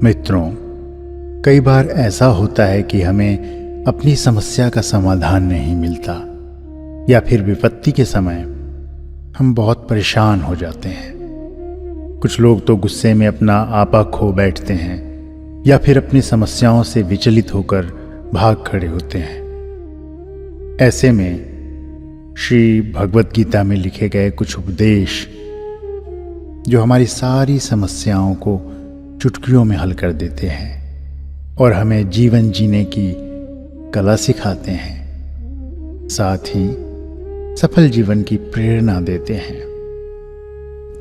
मित्रों, कई बार ऐसा होता है कि हमें अपनी समस्या का समाधान नहीं मिलता या फिर विपत्ति के समय हम बहुत परेशान हो जाते हैं। कुछ लोग तो गुस्से में अपना आपा खो बैठते हैं या फिर अपनी समस्याओं से विचलित होकर भाग खड़े होते हैं। ऐसे में श्री भगवत गीता में लिखे गए कुछ उपदेश जो हमारी सारी समस्याओं को चुटकियों में हल कर देते हैं और हमें जीवन जीने की कला सिखाते हैं, साथ ही सफल जीवन की प्रेरणा देते हैं।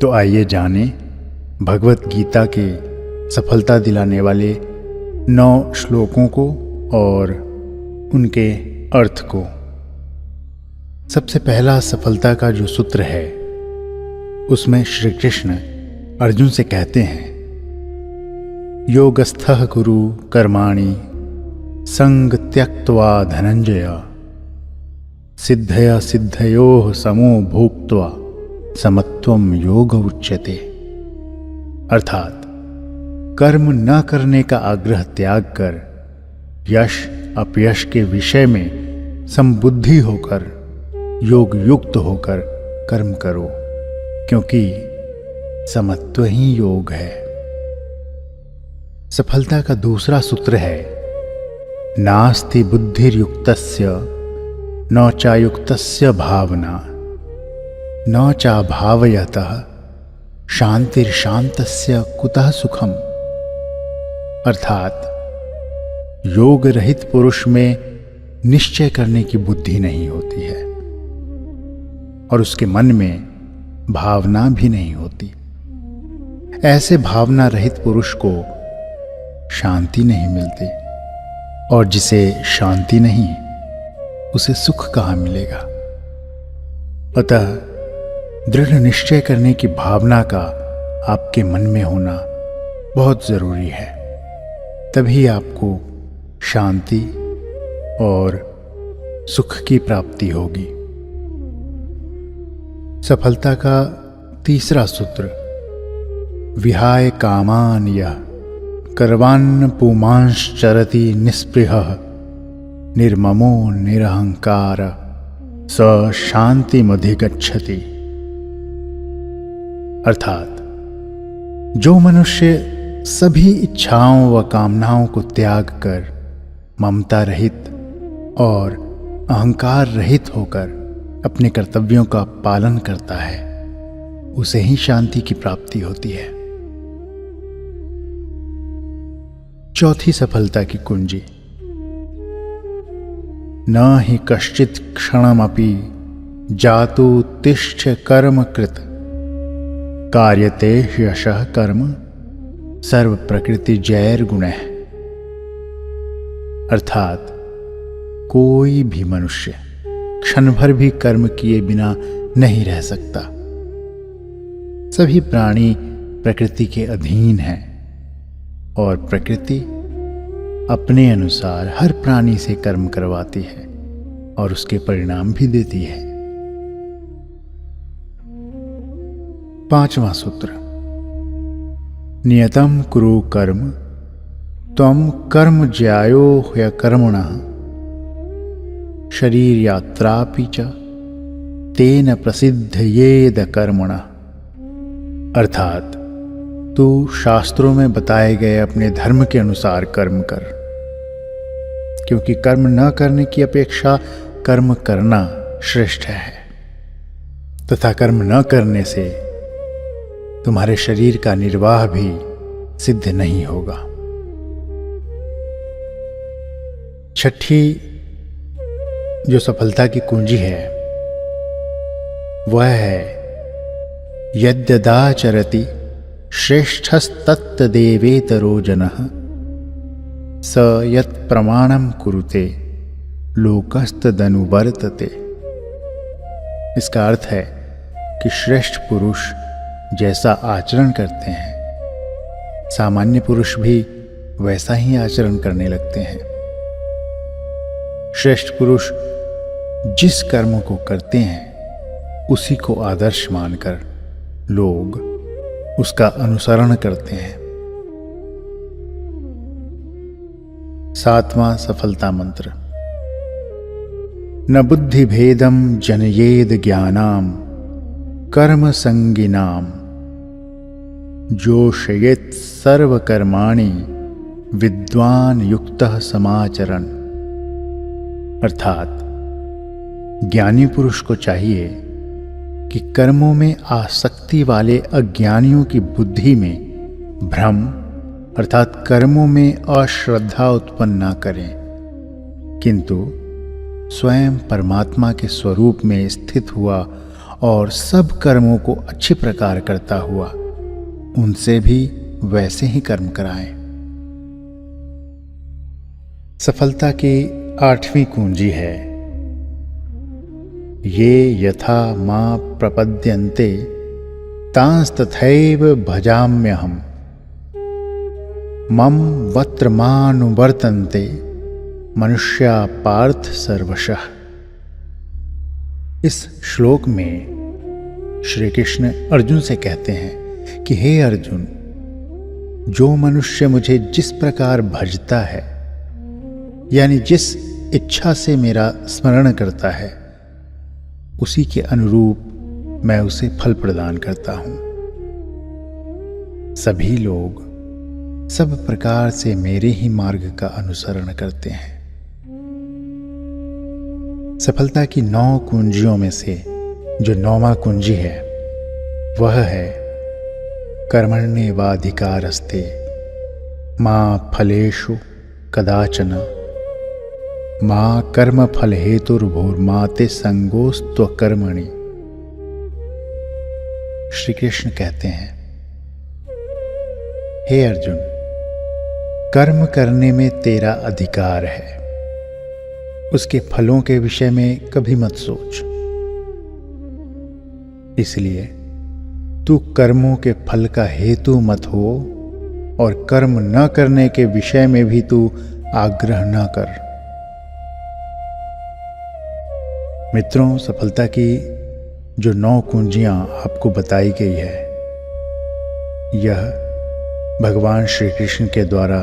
तो आइए जानें भगवत गीता के सफलता दिलाने वाले 9 श्लोकों को और उनके अर्थ को। सबसे पहला सफलता का जो सूत्र है उसमें श्री कृष्ण अर्जुन से कहते हैं, योगस्थः कुरु कर्माणि संग त्यक्त्वा धनंजय सिद्धया सिद्धयोः समो भुक्त्वा समत्वम योग उच्यते। अर्थात कर्म न करने का आग्रह त्याग कर यश अपयश के विषय में समबुद्धि होकर योग युक्त होकर कर्म करो, क्योंकि समत्व ही योग है। सफलता का दूसरा सूत्र है, नास्ति बुद्धिर्युक्तस्य न चायुक्तस्य भावना न चाभावयतः शांतिर्शांतस्य कुतः सुखम। अर्थात योग रहित पुरुष में निश्चय करने की बुद्धि नहीं होती है और उसके मन में भावना भी नहीं होती। ऐसे भावना रहित पुरुष को शांति नहीं मिलती और जिसे शांति नहीं उसे सुख कहाँ मिलेगा। अतः दृढ़ निश्चय करने की भावना का आपके मन में होना बहुत जरूरी है, तभी आपको शांति और सुख की प्राप्ति होगी। सफलता का तीसरा सूत्र, विहाय कामान यः कर्वान्न पुमांश्चरति निस्पृहः निर्ममो निरहंकार स शांतिमधिगच्छति। अर्थात जो मनुष्य सभी इच्छाओं व कामनाओं को त्याग कर ममता रहित और अहंकार रहित होकर अपने कर्तव्यों का पालन करता है, उसे ही शांति की प्राप्ति होती है। चौथी सफलता की कुंजी, न हि कश्चित् क्षणमपि जातुत्तिष्ठ कर्म कृत कार्यते यशः कर्म सर्व प्रकृति जैर गुणः। अर्थात कोई भी मनुष्य क्षण भर भी कर्म किए बिना नहीं रह सकता। सभी प्राणी प्रकृति के अधीन हैं और प्रकृति अपने अनुसार हर प्राणी से कर्म करवाती है और उसके परिणाम भी देती है। पांचवा सूत्र, नियतं कुरु कर्म त्वं कर्म ज्यायो ह्यकर्मणः शरीर यात्रापि च तेन प्रसिद्धयेद कर्मणः। अर्थात तू शास्त्रों में बताए गए अपने धर्म के अनुसार कर्म कर, क्योंकि कर्म न करने की अपेक्षा कर्म करना श्रेष्ठ है, तथा कर्म न करने से तुम्हारे शरीर का निर्वाह भी सिद्ध नहीं होगा। छठी जो सफलता की कुंजी है वह है, यद्यदाचरति श्रेष्ठस्तत्तदेवेतरो जनः स यत् प्रमाणं कुरुते लोकस्तदनुवर्तते। इसका अर्थ है कि श्रेष्ठ पुरुष जैसा आचरण करते हैं, सामान्य पुरुष भी वैसा ही आचरण करने लगते हैं। श्रेष्ठ पुरुष जिस कर्म को करते हैं उसी को आदर्श मानकर लोग उसका अनुसरण करते हैं। 7वां सफलता मंत्र। न बुद्धि भेदम जनयेद ज्ञानाम कर्म संगिनाम जोशयेत सर्वकर्माणि विद्वान युक्तः समाचरण। अर्थात ज्ञानी पुरुष को चाहिए कि कर्मों में आसक्ति वाले अज्ञानियों की बुद्धि में भ्रम अर्थात कर्मों में अश्रद्धा उत्पन्न न करें, किंतु स्वयं परमात्मा के स्वरूप में स्थित हुआ और सब कर्मों को अच्छी प्रकार करता हुआ उनसे भी वैसे ही कर्म कराएं। सफलता की 8वीं कुंजी है, ये यथा मां प्रपद्यन्ते तांस्तथैव भजाम्यहम् मम वत्र मानुवर्तन्ते मनुष्या पार्थ सर्वशः। इस श्लोक में श्री कृष्ण अर्जुन से कहते हैं कि हे अर्जुन, जो मनुष्य मुझे जिस प्रकार भजता है यानी जिस इच्छा से मेरा स्मरण करता है, उसी के अनुरूप मैं उसे फल प्रदान करता हूं। सभी लोग सब प्रकार से मेरे ही मार्ग का अनुसरण करते हैं। सफलता की 9 कुंजियों में से जो 9वां कुंजी है वह है कर्मण्येवाधिकारस्ते मां फलेषु कदाचन मां कर्म फल हेतुर्भूर्मा ते संगोस्त्वकर्मणि। श्री कृष्ण कहते हैं, हे अर्जुन, कर्म करने में तेरा अधिकार है, उसके फलों के विषय में कभी मत सोच। इसलिए तू कर्मों के फल का हेतु मत हो और कर्म न करने के विषय में भी तू आग्रह न कर। मित्रों, सफलता की जो 9 कुंजियां आपको बताई गई है, यह भगवान श्री कृष्ण के द्वारा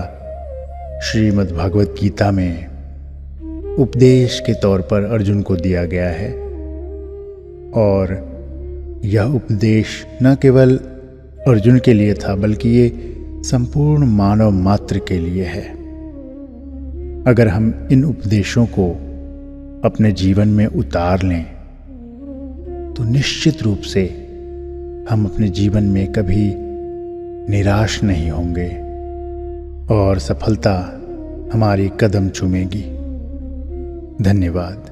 श्रीमद् भगवत गीता में उपदेश के तौर पर अर्जुन को दिया गया है। और यह उपदेश न केवल अर्जुन के लिए था, बल्कि ये संपूर्ण मानव मात्र के लिए है। अगर हम इन उपदेशों को अपने जीवन में उतार लें तो निश्चित रूप से हम अपने जीवन में कभी निराश नहीं होंगे और सफलता हमारी कदम चूमेगी। धन्यवाद।